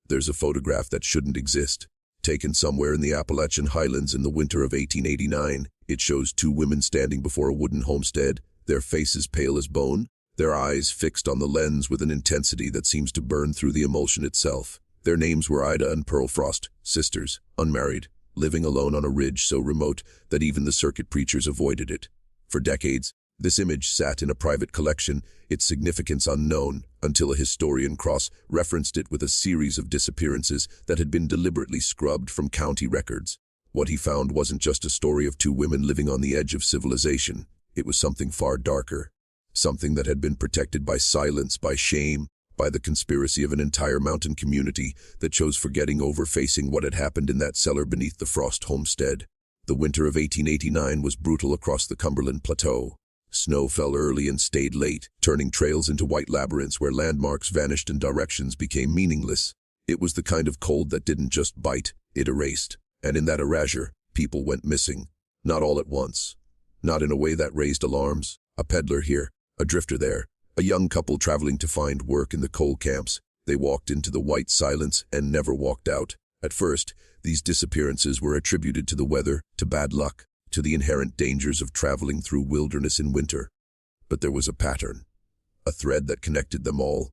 There's a photograph that shouldn't exist. Taken somewhere in the Appalachian highlands in the winter of 1889, it shows two women standing before a wooden homestead, their faces pale as bone, their eyes fixed on the lens with an intensity that seems to burn through the emulsion itself. Their names were Ida and Pearl Frost, sisters, unmarried, living alone on a ridge so remote that even the circuit preachers avoided it. For decades, this image sat in a private collection, its significance unknown, until a historian cross-referenced it with a series of disappearances that had been deliberately scrubbed from county records. What he found wasn't just a story of two women living on the edge of civilization. It was something far darker. Something that had been protected by silence, by shame, by the conspiracy of an entire mountain community that chose forgetting over facing what had happened in that cellar beneath the Frost homestead. The winter of 1889 was brutal across the Cumberland Plateau. Snow fell early and stayed late, turning trails into white labyrinths where landmarks vanished and directions became meaningless. It was the kind of cold that didn't just bite, it erased. And in that erasure, people went missing. Not all at once. Not in a way that raised alarms. A peddler here, a drifter there, a young couple traveling to find work in the coal camps. They walked into the white silence and never walked out. At first, these disappearances were attributed to the weather, to bad luck, to the inherent dangers of traveling through wilderness in winter. But there was a pattern, a thread that connected them all.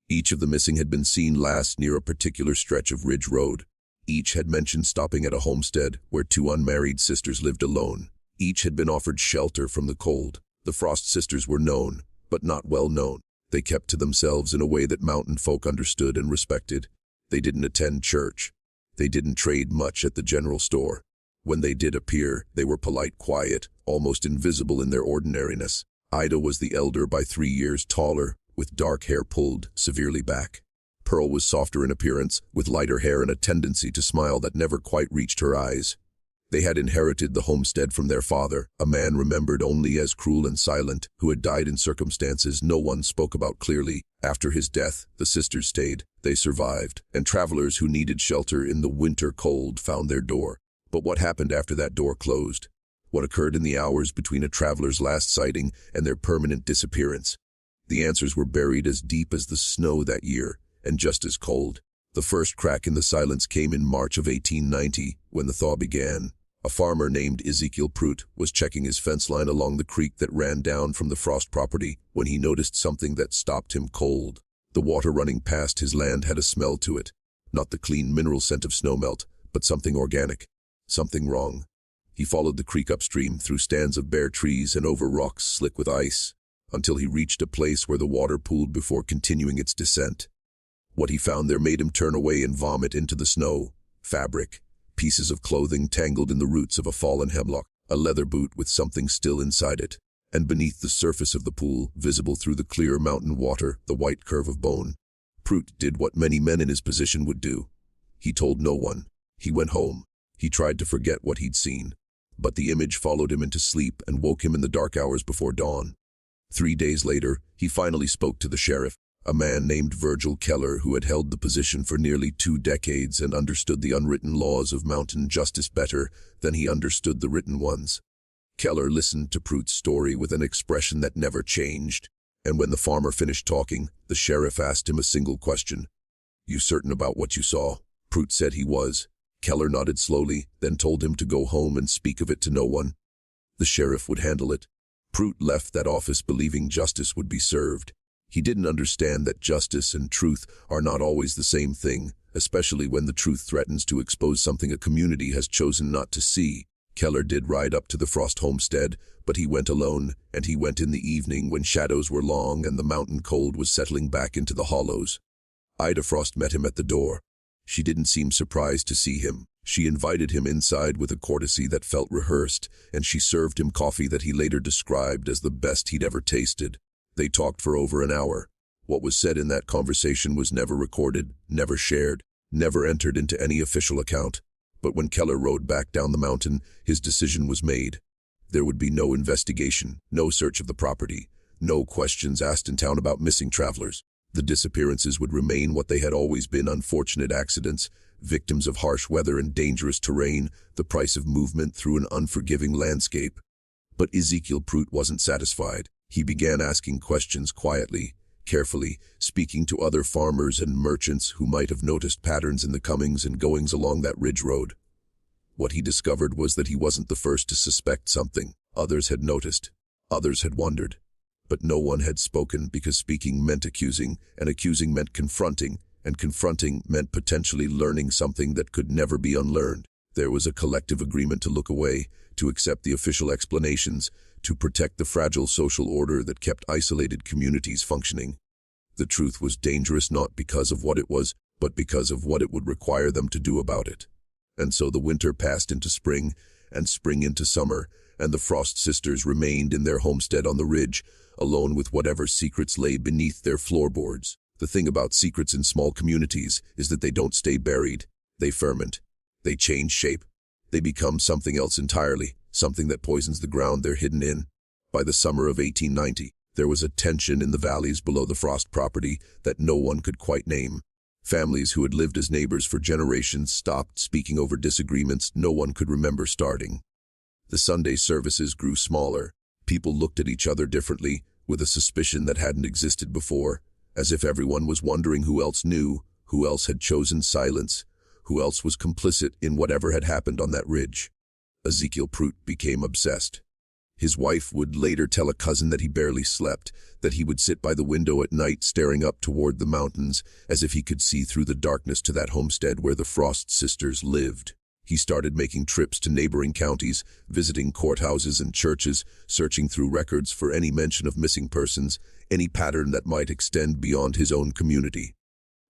Each of the missing had been seen last near a particular stretch of ridge road. Each had mentioned stopping at a homestead where two unmarried sisters lived alone. Each had been offered shelter from the cold. The Frost sisters were known, but not well known. They kept to themselves in a way that mountain folk understood and respected. They didn't attend church. They didn't trade much at the general store. When they did appear, they were polite, quiet, almost invisible in their ordinariness. Ida was the elder by 3 years, taller, with dark hair pulled severely back. Pearl was softer in appearance, with lighter hair and a tendency to smile that never quite reached her eyes. They had inherited the homestead from their father, a man remembered only as cruel and silent, who had died in circumstances no one spoke about clearly. After his death, the sisters stayed. They survived, and travelers who needed shelter in the winter cold found their door. But what happened after that door closed? What occurred in the hours between a traveler's last sighting and their permanent disappearance? The answers were buried as deep as the snow that year, and just as cold. The first crack in the silence came in March of 1890, when the thaw began. A farmer named Ezekiel Pruitt was checking his fence line along the creek that ran down from the Frost property when he noticed something that stopped him cold. The water running past his land had a smell to it, not the clean mineral scent of snowmelt, but something organic, something wrong. He followed the creek upstream through stands of bare trees and over rocks slick with ice, until he reached a place where the water pooled before continuing its descent. What he found there made him turn away and vomit into the snow. Fabric, pieces of clothing tangled in the roots of a fallen hemlock, a leather boot with something still inside it, and beneath the surface of the pool, visible through the clear mountain water, the white curve of bone. Pruitt did what many men in his position would do. He told no one. He went home. He tried to forget what he'd seen. But the image followed him into sleep and woke him in the dark hours before dawn. 3 days later, he finally spoke to the sheriff, a man named Virgil Keller who had held the position for nearly 2 decades and understood the unwritten laws of mountain justice better than he understood the written ones. Keller listened to Pruitt's story with an expression that never changed, and when the farmer finished talking, the sheriff asked him a single question. "You certain about what you saw?" Pruitt said he was. Keller nodded slowly, then told him to go home and speak of it to no one. The sheriff would handle it. Pruitt left that office believing justice would be served. He didn't understand that justice and truth are not always the same thing, especially when the truth threatens to expose something a community has chosen not to see. Keller did ride up to the Frost homestead, but he went alone, and he went in the evening when shadows were long and the mountain cold was settling back into the hollows. Ida Frost met him at the door. She didn't seem surprised to see him. She invited him inside with a courtesy that felt rehearsed, and she served him coffee that he later described as the best he'd ever tasted. They talked for over an hour. What was said in that conversation was never recorded, never shared, never entered into any official account. But when Keller rode back down the mountain, his decision was made. There would be no investigation, no search of the property, no questions asked in town about missing travelers. The disappearances would remain what they had always been: unfortunate accidents, victims of harsh weather and dangerous terrain, the price of movement through an unforgiving landscape. But Ezekiel Pruitt wasn't satisfied. He began asking questions quietly. carefully, speaking to other farmers and merchants who might have noticed patterns in the comings and goings along that ridge road. What he discovered was that he wasn't the first to suspect something. Others had noticed. Others had wondered. But no one had spoken because speaking meant accusing, and accusing meant confronting, and confronting meant potentially learning something that could never be unlearned. There was a collective agreement to look away, to accept the official explanations, to protect the fragile social order that kept isolated communities functioning. The truth was dangerous not because of what it was, but because of what it would require them to do about it. And so the winter passed into spring, and spring into summer, and the Frost sisters remained in their homestead on the ridge, alone with whatever secrets lay beneath their floorboards. The thing about secrets in small communities is that they don't stay buried. They ferment. They change shape. They become something else entirely, something that poisons the ground they're hidden in. By the summer of 1890, there was a tension in the valleys below the Frost property that no one could quite name. Families who had lived as neighbors for generations stopped speaking over disagreements no one could remember starting. The Sunday services grew smaller. People looked at each other differently, with a suspicion that hadn't existed before, as if everyone was wondering who else knew, who else had chosen silence, who else was complicit in whatever had happened on that ridge. Ezekiel Prout became obsessed. His wife would later tell a cousin that he barely slept, that he would sit by the window at night staring up toward the mountains, as if he could see through the darkness to that homestead where the Frost sisters lived. He started making trips to neighboring counties, visiting courthouses and churches, searching through records for any mention of missing persons, any pattern that might extend beyond his own community.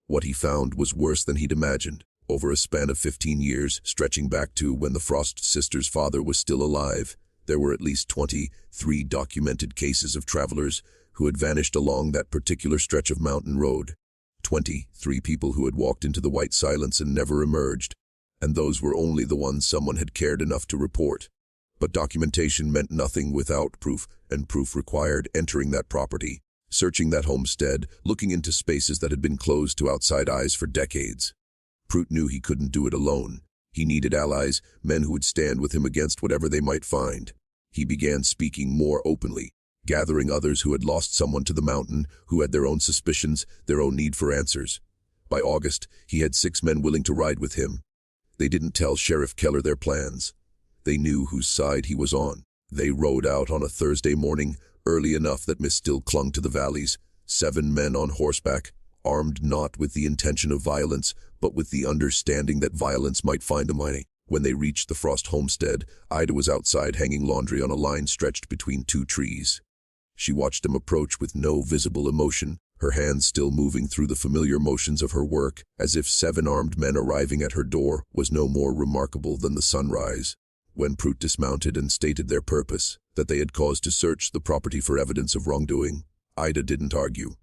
What he found was worse than he'd imagined. Over a span of 15 years, stretching back to when the Frost sisters' father was still alive, there were at least 23 documented cases of travelers who had vanished along that particular stretch of mountain road. 23 people who had walked into the white silence and never emerged. And those were only the ones someone had cared enough to report. But documentation meant nothing without proof, and proof required entering that property, searching that homestead, looking into spaces that had been closed to outside eyes for decades. Prout knew he couldn't do it alone. He needed allies, men who would stand with him against whatever they might find. He began speaking more openly, gathering others who had lost someone to the mountain, who had their own suspicions, their own need for answers. By August, he had 6 men willing to ride with him. They didn't tell Sheriff Keller their plans. They knew whose side he was on. They rode out on a Thursday morning, early enough that mist still clung to the valleys. 7 men on horseback, armed not with the intention of violence, but with the understanding that violence might find them. When they reached the Frost homestead, Ida was outside hanging laundry on a line stretched between 2 trees. She watched them approach with no visible emotion, her hands still moving through the familiar motions of her work, as if 7 armed men arriving at her door was no more remarkable than the sunrise. When Prout dismounted and stated their purpose, that they had cause to search the property for evidence of wrongdoing, Ida didn't argue.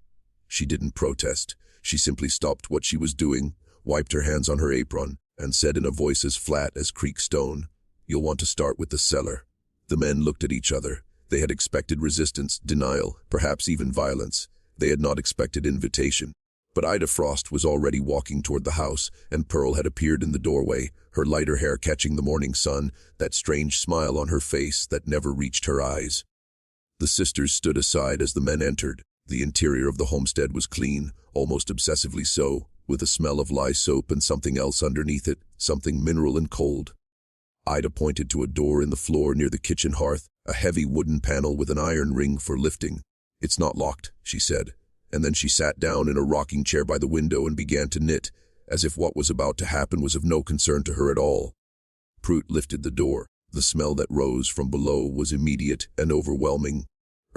She didn't protest. She simply stopped what she was doing, wiped her hands on her apron, and said in a voice as flat as creek stone, "You'll want to start with the cellar." The men looked at each other. They had expected resistance, denial, perhaps even violence. They had not expected invitation. But Ida Frost was already walking toward the house, and Pearl had appeared in the doorway, her lighter hair catching the morning sun, that strange smile on her face that never reached her eyes. The sisters stood aside as the men entered. The interior of the homestead was clean, almost obsessively so, with a smell of lye soap and something else underneath it, something mineral and cold. Ida pointed to a door in the floor near the kitchen hearth, a heavy wooden panel with an iron ring for lifting. "It's not locked," she said, and then she sat down in a rocking chair by the window and began to knit, as if what was about to happen was of no concern to her at all. Prout lifted the door. The smell that rose from below was immediate and overwhelming.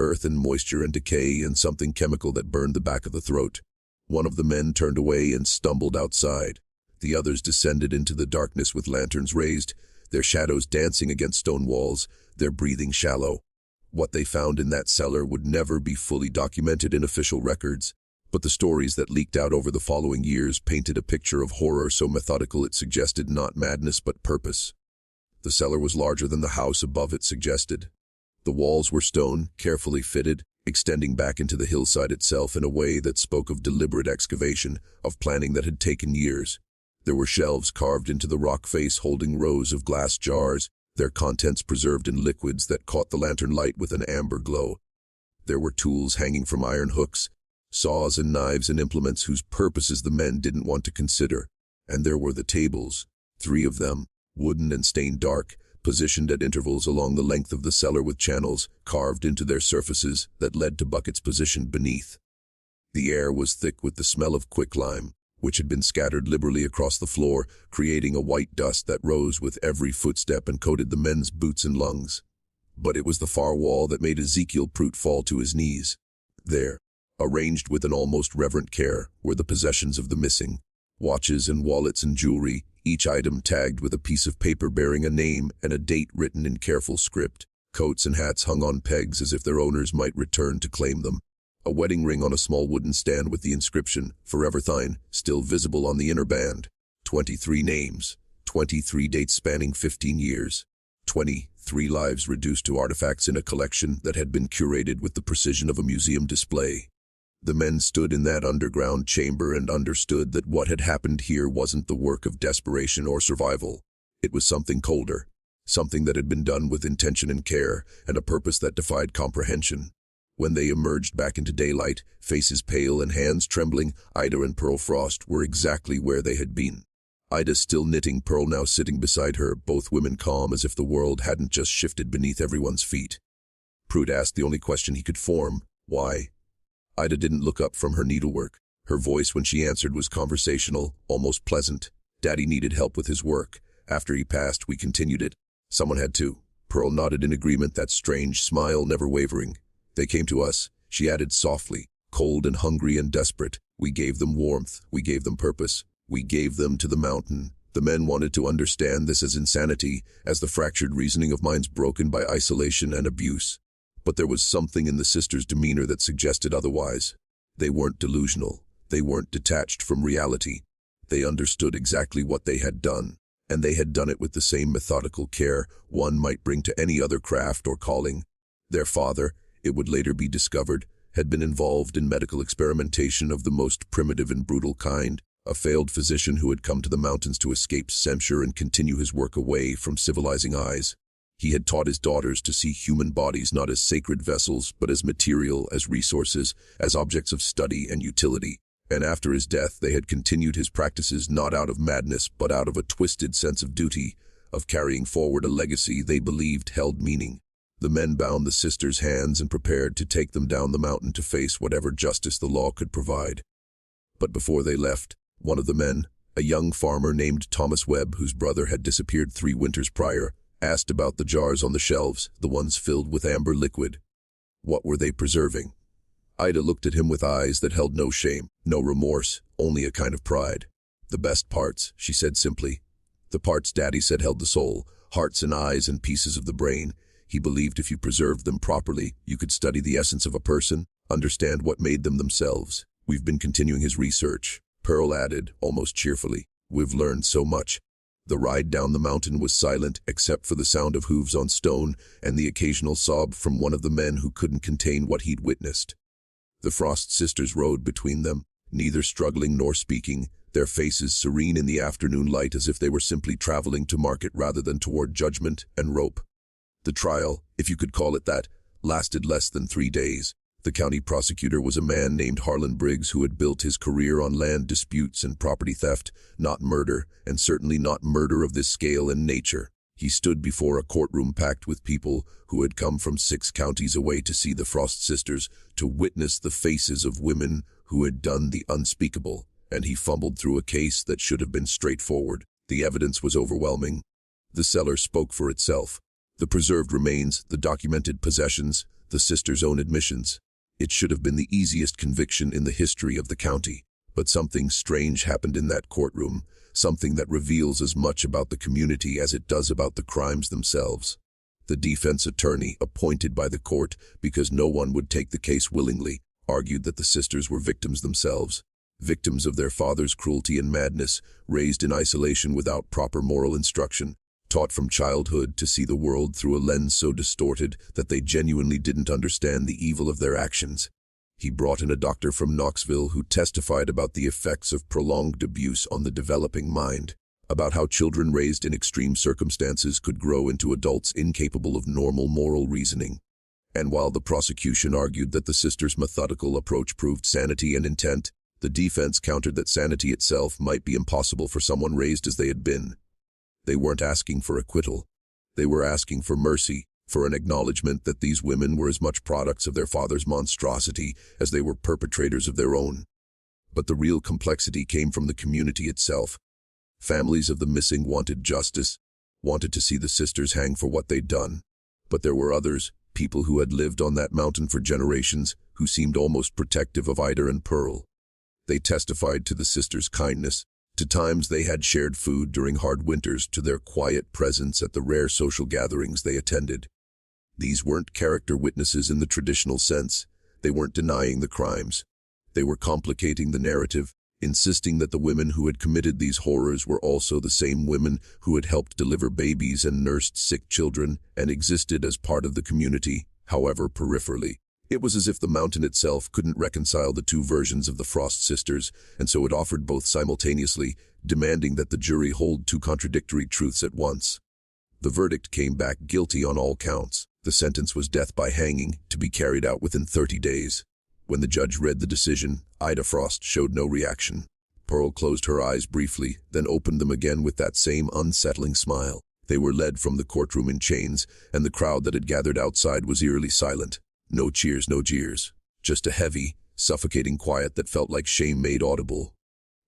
Earth and moisture and decay and something chemical that burned the back of the throat. One of the men turned away and stumbled outside. The others descended into the darkness with lanterns raised, their shadows dancing against stone walls, their breathing shallow. What they found in that cellar would never be fully documented in official records, but the stories that leaked out over the following years painted a picture of horror so methodical it suggested not madness but purpose. The cellar was larger than the house above it suggested. The walls were stone, carefully fitted, extending back into the hillside itself in a way that spoke of deliberate excavation, of planning that had taken years. There were shelves carved into the rock face holding rows of glass jars, their contents preserved in liquids that caught the lantern light with an amber glow. There were tools hanging from iron hooks, saws and knives and implements whose purposes the men didn't want to consider. And there were the tables, 3 of them, wooden and stained dark, positioned at intervals along the length of the cellar with channels carved into their surfaces that led to buckets positioned beneath. The air was thick with the smell of quicklime, which had been scattered liberally across the floor, creating a white dust that rose with every footstep and coated the men's boots and lungs. But it was the far wall that made Ezekiel Prout fall to his knees. There, arranged with an almost reverent care, were the possessions of the missing. Watches and wallets and jewelry, each item tagged with a piece of paper bearing a name and a date written in careful script. Coats and hats hung on pegs as if their owners might return to claim them. A wedding ring on a small wooden stand with the inscription, "Forever Thine," still visible on the inner band. 23 names, 23 dates spanning 15 years. 23 lives reduced to artifacts in a collection that had been curated with the precision of a museum display. The men stood in that underground chamber and understood that what had happened here wasn't the work of desperation or survival. It was something colder, something that had been done with intention and care, and a purpose that defied comprehension. When they emerged back into daylight, faces pale and hands trembling, Ida and Pearl Frost were exactly where they had been. Ida still knitting, Pearl now sitting beside her, both women calm as if the world hadn't just shifted beneath everyone's feet. Prout asked the only question he could form, "Why?" Ida didn't look up from her needlework. Her voice when she answered was conversational, almost pleasant. "Daddy needed help with his work. After he passed, we continued it. Someone had to." Pearl nodded in agreement, that strange smile never wavering. "They came to us," she added softly, "cold and hungry and desperate. We gave them warmth, we gave them purpose. We gave them to the mountain." The men wanted to understand this as insanity, as the fractured reasoning of minds broken by isolation and abuse. But there was something in the sisters' demeanor that suggested otherwise. They weren't delusional. They weren't detached from reality. They understood exactly what they had done, and they had done it with the same methodical care one might bring to any other craft or calling. Their father, it would later be discovered, had been involved in medical experimentation of the most primitive and brutal kind, a failed physician who had come to the mountains to escape censure and continue his work away from civilizing eyes. He had taught his daughters to see human bodies not as sacred vessels, but as material, as resources, as objects of study and utility. And after his death, they had continued his practices not out of madness, but out of a twisted sense of duty, of carrying forward a legacy they believed held meaning. The men bound the sisters' hands and prepared to take them down the mountain to face whatever justice the law could provide. But before they left, one of the men, a young farmer named Thomas Webb, whose brother had disappeared 3 winters prior, asked about the jars on the shelves, the ones filled with amber liquid. What were they preserving? Ida looked at him with eyes that held no shame, no remorse, only a kind of pride. "The best parts," she said simply. "The parts Daddy said held the soul, hearts and eyes and pieces of the brain. He believed if you preserved them properly, you could study the essence of a person, understand what made them themselves. We've been continuing his research," Pearl added, almost cheerfully. "We've learned so much." The ride down the mountain was silent except for the sound of hooves on stone and the occasional sob from one of the men who couldn't contain what he'd witnessed. The Frost sisters rode between them, neither struggling nor speaking, their faces serene in the afternoon light as if they were simply traveling to market rather than toward judgment and rope. The trial, if you could call it that, lasted less than 3 days. The county prosecutor was a man named Harlan Briggs who had built his career on land disputes and property theft, not murder, and certainly not murder of this scale and nature. He stood before a courtroom packed with people who had come from 6 counties away to see the Frost sisters, to witness the faces of women who had done the unspeakable, and he fumbled through a case that should have been straightforward. The evidence was overwhelming. The cellar spoke for itself. The preserved remains, the documented possessions, the sisters' own admissions. It should have been the easiest conviction in the history of the county. But something strange happened in that courtroom, something that reveals as much about the community as it does about the crimes themselves. The defense attorney, appointed by the court because no one would take the case willingly, argued that the sisters were victims themselves, victims of their father's cruelty and madness, raised in isolation without proper moral instruction, taught from childhood to see the world through a lens so distorted that they genuinely didn't understand the evil of their actions. He brought in a doctor from Knoxville who testified about the effects of prolonged abuse on the developing mind, about how children raised in extreme circumstances could grow into adults incapable of normal moral reasoning. And while the prosecution argued that the sisters' methodical approach proved sanity and intent, the defense countered that sanity itself might be impossible for someone raised as they had been. They weren't asking for acquittal. They were asking for mercy, for an acknowledgement that these women were as much products of their father's monstrosity as they were perpetrators of their own. But the real complexity came from the community itself. Families of the missing wanted justice, wanted to see the sisters hang for what they'd done. But there were others, people who had lived on that mountain for generations, who seemed almost protective of Ida and Pearl. They testified to the sisters' kindness, to times they had shared food during hard winters, to their quiet presence at the rare social gatherings they attended. These weren't character witnesses in the traditional sense. They weren't denying the crimes. They were complicating the narrative, insisting that the women who had committed these horrors were also the same women who had helped deliver babies and nursed sick children and existed as part of the community, however peripherally. It was as if the mountain itself couldn't reconcile the two versions of the Frost sisters, and so it offered both simultaneously, demanding that the jury hold two contradictory truths at once. The verdict came back guilty on all counts. The sentence was death by hanging, to be carried out within 30 days. When the judge read the decision, Ida Frost showed no reaction. Pearl closed her eyes briefly, then opened them again with that same unsettling smile. They were led from the courtroom in chains, and the crowd that had gathered outside was eerily silent. No cheers, no jeers. Just a heavy, suffocating quiet that felt like shame made audible.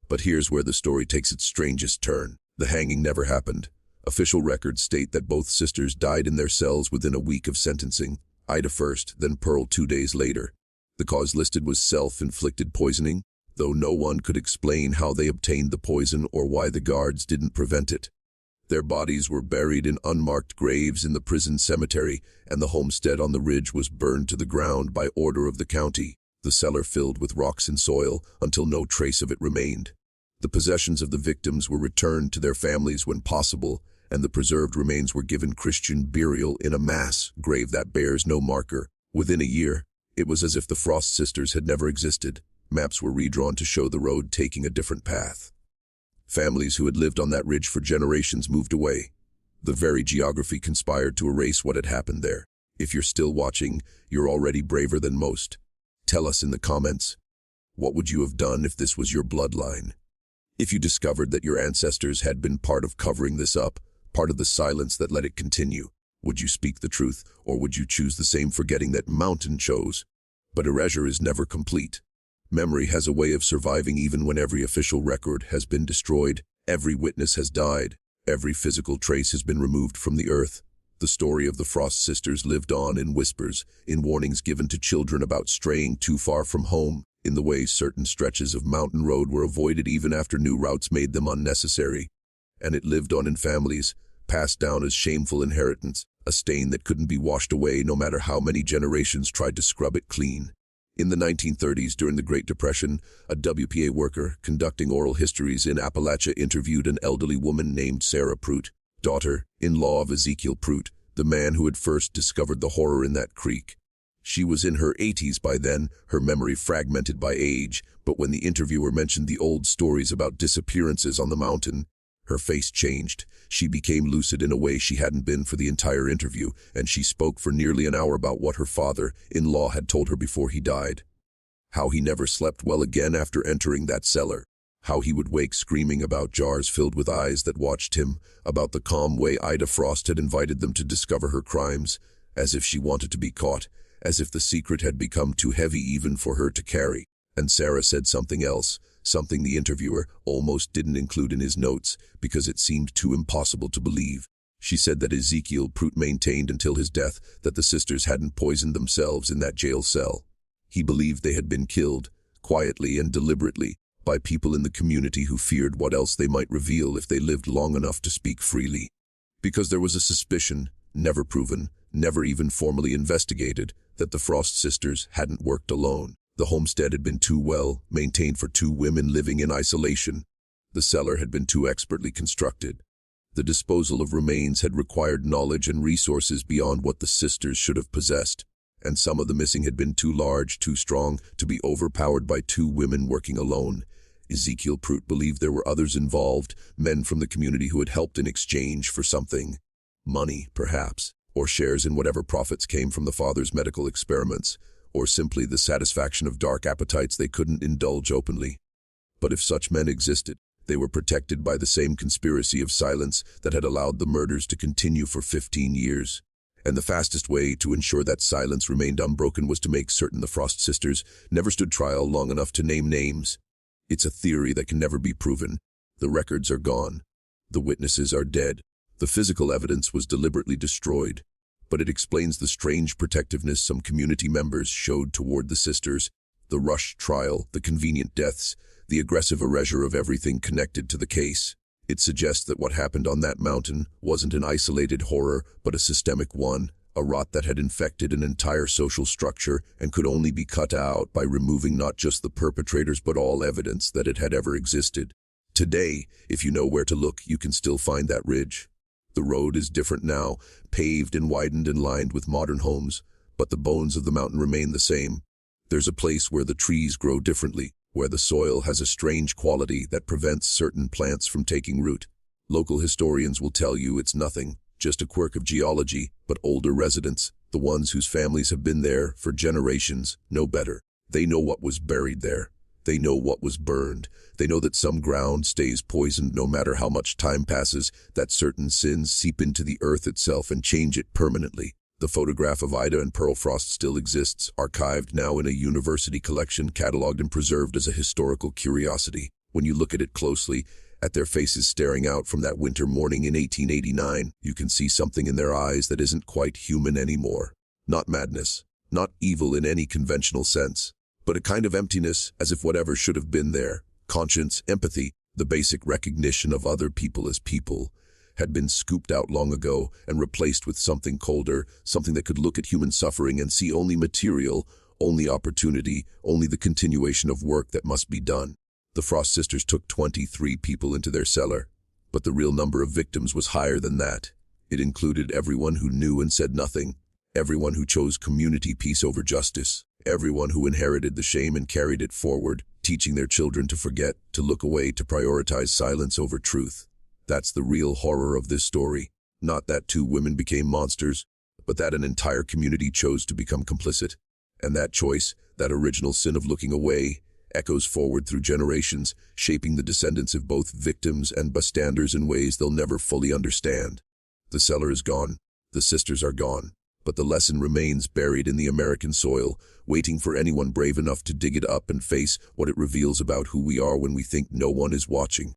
But here's where the story takes its strangest turn. The hanging never happened. Official records state that both sisters died in their cells within a week of sentencing, Ida first, then Pearl 2 days later. The cause listed was self-inflicted poisoning, though no one could explain how they obtained the poison or why the guards didn't prevent it. Their bodies were buried in unmarked graves in the prison cemetery, and the homestead on the ridge was burned to the ground by order of the county, the cellar filled with rocks and soil until no trace of it remained. The possessions of the victims were returned to their families when possible, and the preserved remains were given Christian burial in a mass grave that bears no marker. Within a year, it was as if the Frost sisters had never existed. Maps were redrawn to show the road taking a different path. Families who had lived on that ridge for generations moved away. The very geography conspired to erase what had happened there. If you're still watching, you're already braver than most. Tell us in the comments, what would you have done if this was your bloodline? If you discovered that your ancestors had been part of covering this up, part of the silence that let it continue, would you speak the truth, or would you choose the same forgetting that mountain chose? But erasure is never complete. Memory has a way of surviving even when every official record has been destroyed, every witness has died, every physical trace has been removed from the earth. The story of the Frost sisters lived on in whispers, in warnings given to children about straying too far from home, in the way certain stretches of mountain road were avoided even after new routes made them unnecessary. And it lived on in families, passed down as shameful inheritance, a stain that couldn't be washed away no matter how many generations tried to scrub it clean. In the 1930s, during the Great Depression, a WPA worker conducting oral histories in Appalachia interviewed an elderly woman named Sarah Prout, daughter-in-law of Ezekiel Prout, the man who had first discovered the horror in that creek. She was in her 80s by then, her memory fragmented by age, but when the interviewer mentioned the old stories about disappearances on the mountain, her face changed. She became lucid in a way she hadn't been for the entire interview, and she spoke for nearly an hour about what her father-in-law had told her before he died. How he never slept well again after entering that cellar. How he would wake screaming about jars filled with eyes that watched him, about the calm way Ida Frost had invited them to discover her crimes, as if she wanted to be caught, as if the secret had become too heavy even for her to carry. And Sarah said something else, something the interviewer almost didn't include in his notes because it seemed too impossible to believe. She said that Ezekiel Prout maintained until his death that the sisters hadn't poisoned themselves in that jail cell. He believed they had been killed, quietly and deliberately, by people in the community who feared what else they might reveal if they lived long enough to speak freely. Because there was a suspicion, never proven, never even formally investigated, that the Frost sisters hadn't worked alone. The homestead had been too well maintained for two women living in isolation. The cellar had been too expertly constructed. The disposal of remains had required knowledge and resources beyond what the sisters should have possessed, and some of the missing had been too large, too strong, to be overpowered by two women working alone. Ezekiel Prout believed there were others involved, men from the community who had helped in exchange for something. Money, perhaps, or shares in whatever profits came from the father's medical experiments, or simply the satisfaction of dark appetites they couldn't indulge openly. But if such men existed, they were protected by the same conspiracy of silence that had allowed the murders to continue for 15 years. And the fastest way to ensure that silence remained unbroken was to make certain the Frost sisters never stood trial long enough to name names. It's a theory that can never be proven. The records are gone. The witnesses are dead. The physical evidence was deliberately destroyed. But it explains the strange protectiveness some community members showed toward the sisters, the rushed trial, the convenient deaths, the aggressive erasure of everything connected to the case. It suggests that what happened on that mountain wasn't an isolated horror, but a systemic one, a rot that had infected an entire social structure and could only be cut out by removing not just the perpetrators but all evidence that it had ever existed. Today, if you know where to look, you can still find that ridge. The road is different now, paved and widened and lined with modern homes, but the bones of the mountain remain the same. There's a place where the trees grow differently, where the soil has a strange quality that prevents certain plants from taking root. Local historians will tell you it's nothing, just a quirk of geology, but older residents, the ones whose families have been there for generations, know better. They know what was buried there. They know what was burned. They know that some ground stays poisoned no matter how much time passes, that certain sins seep into the earth itself and change it permanently. The photograph of Ida and Pearl Frost still exists, archived now in a university collection, cataloged and preserved as a historical curiosity. When you look at it closely, at their faces staring out from that winter morning in 1889, you can see something in their eyes that isn't quite human anymore. Not madness, not evil in any conventional sense, but a kind of emptiness, as if whatever should have been there, conscience, empathy, the basic recognition of other people as people, had been scooped out long ago and replaced with something colder, something that could look at human suffering and see only material, only opportunity, only the continuation of work that must be done. The Frost sisters took 23 people into their cellar, but the real number of victims was higher than that. It included everyone who knew and said nothing, everyone who chose community peace over justice, everyone who inherited the shame and carried it forward, teaching their children to forget, to look away, to prioritize silence over truth. That's the real horror of this story. Not that 2 women became monsters, but that an entire community chose to become complicit. And that choice, that original sin of looking away, echoes forward through generations, shaping the descendants of both victims and bystanders in ways they'll never fully understand. The cellar is gone. The sisters are gone. But the lesson remains buried in the American soil, waiting for anyone brave enough to dig it up and face what it reveals about who we are when we think no one is watching.